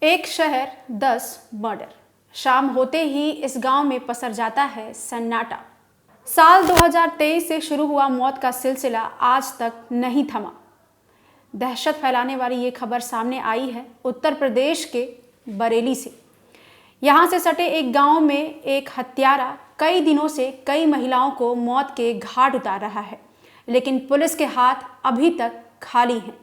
एक शहर 10 मर्डर। शाम होते ही इस गांव में पसर जाता है सन्नाटा। साल 2023 से शुरू हुआ मौत का सिलसिला आज तक नहीं थमा। दहशत फैलाने वाली ये खबर सामने आई है उत्तर प्रदेश के बरेली से। यहाँ से सटे एक गांव में एक हत्यारा कई दिनों से कई महिलाओं को मौत के घाट उतार रहा है, लेकिन पुलिस के हाथ अभी तक खाली हैं।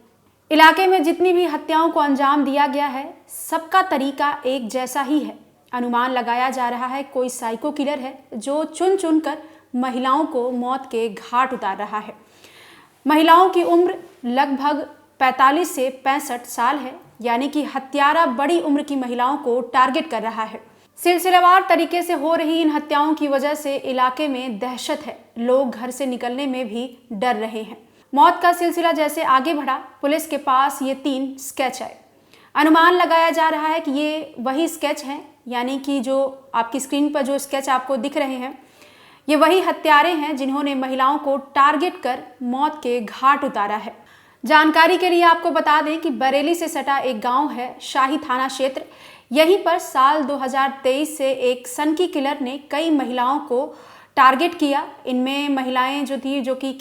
इलाके में जितनी भी हत्याओं को अंजाम दिया गया है, सबका तरीका एक जैसा ही है। अनुमान लगाया जा रहा है कोई साइको किलर है जो चुन चुन कर महिलाओं को मौत के घाट उतार रहा है। महिलाओं की उम्र लगभग 45 से 65 साल है, यानी कि हत्यारा बड़ी उम्र की महिलाओं को टारगेट कर रहा है। सिलसिलेवार तरीके से हो रही इन हत्याओं की वजह से इलाके में दहशत है। लोग घर से निकलने में भी डर रहे हैं। मौत का सिलसिला जैसे आगे बढ़ा, पुलिस के पास ये 3 स्केच आए। अनुमान लगाया जा रहा है कि ये वही स्केच हैं, यानी कि जो आपकी स्क्रीन पर जो स्केच आपको दिख रहे हैं, ये वही हत्यारे हैं जिन्होंने महिलाओं को टारगेट कर मौत के घाट उतारा है। जानकारी के लिए आपको बता दें कि बरेली से सटा एक गांव है शाही थाना क्षेत्र। यहीं पर साल 2023 से एक सनकी किलर ने कई महिलाओं को टारगेट किया। इनमें महिलाएं जो थी, जो कि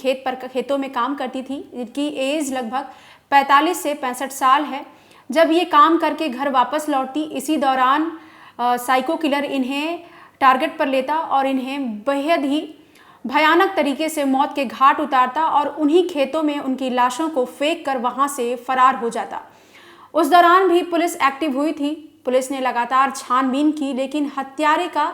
खेतों में काम करती थी, जिनकी एज लगभग 45 से 65 साल है। जब ये काम करके घर वापस लौटती, इसी दौरान साइको किलर इन्हें टारगेट पर लेता और इन्हें बेहद ही भयानक तरीके से मौत के घाट उतारता और उन्हीं खेतों में उनकी लाशों को फेंक कर वहां से फरार हो जाता। उस दौरान भी पुलिस एक्टिव हुई थी। पुलिस ने लगातार छानबीन की, लेकिन हत्यारे का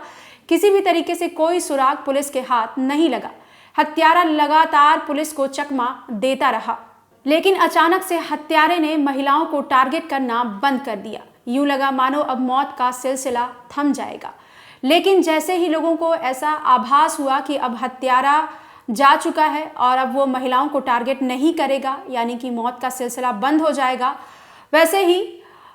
किसी भी तरीके से कोई सुराग पुलिस के हाथ नहीं लगा। हत्यारा लगातार पुलिस को चकमा देता रहा, लेकिन अचानक से हत्यारे ने महिलाओं को टारगेट करना बंद कर दिया। यूं लगा मानो अब मौत का सिलसिला थम जाएगा, लेकिन जैसे ही लोगों को ऐसा आभास हुआ कि अब हत्यारा जा चुका है और अब वो महिलाओं को टारगेट नहीं करेगा, यानी कि मौत का सिलसिला बंद हो जाएगा, वैसे ही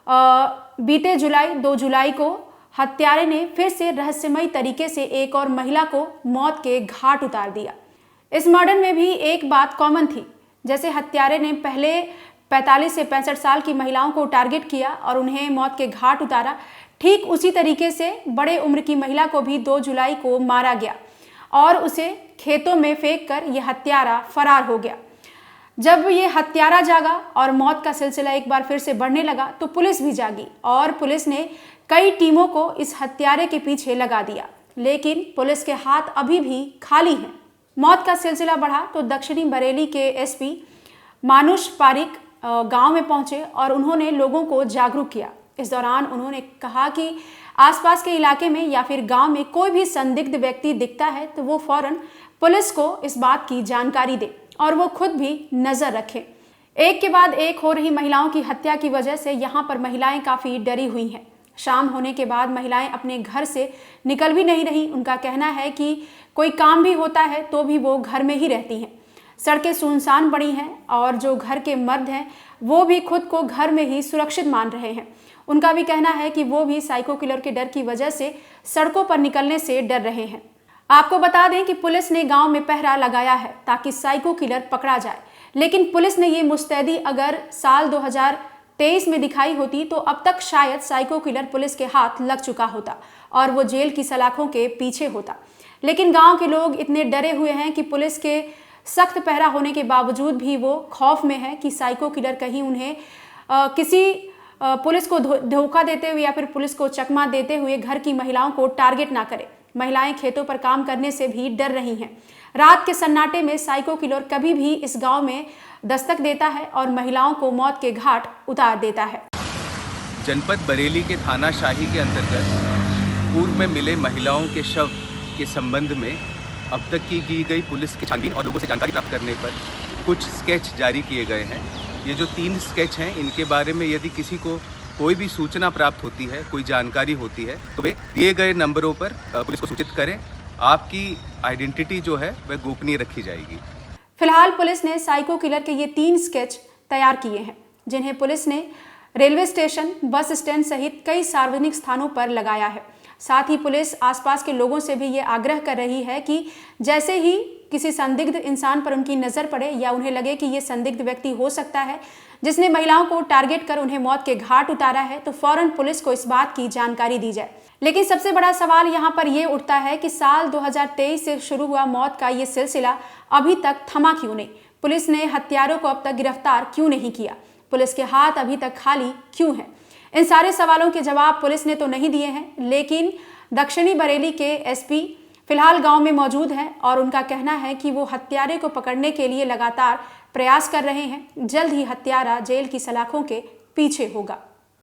बीते 2 जुलाई को हत्यारे ने फिर से रहस्यमयी तरीके से एक और महिला को मौत के घाट उतार दिया। इस मर्डर में भी एक बात कॉमन थी। जैसे हत्यारे ने पहले 45 से 65 साल की महिलाओं को टारगेट किया और उन्हें मौत के घाट उतारा, ठीक उसी तरीके से बड़े उम्र की महिला को भी 2 जुलाई को मारा गया और उसे खेतों में फेंक कर यह हत्यारा फरार हो गया। जब ये हत्यारा जागा और मौत का सिलसिला एक बार फिर से बढ़ने लगा, तो पुलिस भी जागी और पुलिस ने कई टीमों को इस हत्यारे के पीछे लगा दिया, लेकिन पुलिस के हाथ अभी भी खाली हैं। मौत का सिलसिला बढ़ा तो दक्षिणी बरेली के एसपी मानुष पारिक गांव में पहुंचे और उन्होंने लोगों को जागरूक किया। इस दौरान उन्होंने कहा कि आसपास के इलाके में या फिर गांव में कोई भी संदिग्ध व्यक्ति दिखता है तो वो फौरन पुलिस को इस बात की जानकारी दे और वो खुद भी नजर रखे। एक के बाद एक हो रही महिलाओं की हत्या की वजह से यहाँ पर महिलाएं काफी डरी हुई हैं। शाम होने के बाद महिलाएं अपने घर से निकल भी नहीं रही। उनका कहना है कि कोई काम भी होता है तो भी वो घर में ही रहती हैं। सड़कें सुनसान पड़ी हैं और जो घर के मर्द हैं वो भी खुद को घर में ही सुरक्षित मान रहे हैं। उनका भी कहना है कि वो भी साइको किलर के डर की वजह से सड़कों पर निकलने से डर रहे हैं। आपको बता दें कि पुलिस ने गांव में पहरा लगाया है ताकि साइको किलर पकड़ा जाए, लेकिन पुलिस ने ये मुस्तैदी अगर साल 2023 में दिखाई होती तो अब तक शायद साइको किलर पुलिस के हाथ लग चुका होता और वो जेल की सलाखों के पीछे होता। लेकिन गांव के लोग इतने डरे हुए हैं कि पुलिस के सख्त पहरा होने के बावजूद भी वो खौफ में है कि साइको किलर कहीं उन्हें किसी पुलिस को धोखा देते हुए या फिर पुलिस को चकमा देते हुए घर की महिलाओं को टारगेट ना करे। महिलाएं खेतों पर काम करने से भी डर रही हैं। रात के सन्नाटे में साइको किलर कभी भी इस गांव में दस्तक देता है और महिलाओं को मौत के घाट उतार देता है। जनपद बरेली के थाना शाही के अंतर्गत पूर्व में मिले महिलाओं के शव के संबंध में अब तक की गई पुलिस की छानबीन और लोगों से जानकारी प्राप्त करने पर कुछ स्केच जारी किए गए हैं। ये जो 3 स्केच हैं, इनके बारे में यदि किसी को कोई भी सूचना प्राप्त होती है, कोई जानकारी होती है, तो वे दिए गए नंबरों पर पुलिस को सूचित करें। आपकी आइडेंटिटी जो है वह गोपनीय रखी जाएगी। फिलहाल पुलिस ने साइको किलर के ये 3 स्केच तैयार किए हैं, जिन्हें पुलिस ने रेलवे स्टेशन, बस स्टैंड सहित कई सार्वजनिक स्थानों पर लगाया है। साथ ही पुलिस आसपास के लोगों से भी ये आग्रह कर रही है कि जैसे ही किसी संदिग्ध इंसान पर उनकी नज़र पड़े या उन्हें लगे कि ये संदिग्ध व्यक्ति हो सकता है, जिसने महिलाओं को टारगेट कर उन्हें मौत के घाट उतारा है, तो फौरन पुलिस को इस बात की जानकारी दी जाए। लेकिन सबसे बड़ा सवाल यहाँ पर यह उठता है कि साल 2023 से शुरू हुआ मौत का ये सिलसिला अभी तक थमा क्यों नहीं? पुलिस ने हत्यारों को अब तक गिरफ्तार क्यों नहीं किया? पुलिस के हाथ अभी तक खाली क्यों हैं? इन सारे सवालों के जवाब पुलिस ने तो नहीं दिए हैं, लेकिन दक्षिणी बरेली के एसपी फिलहाल गांव में मौजूद हैं और उनका कहना है कि वो हत्यारे को पकड़ने के लिए लगातार प्रयास कर रहे हैं। जल्द ही हत्यारा जेल की सलाखों के पीछे होगा।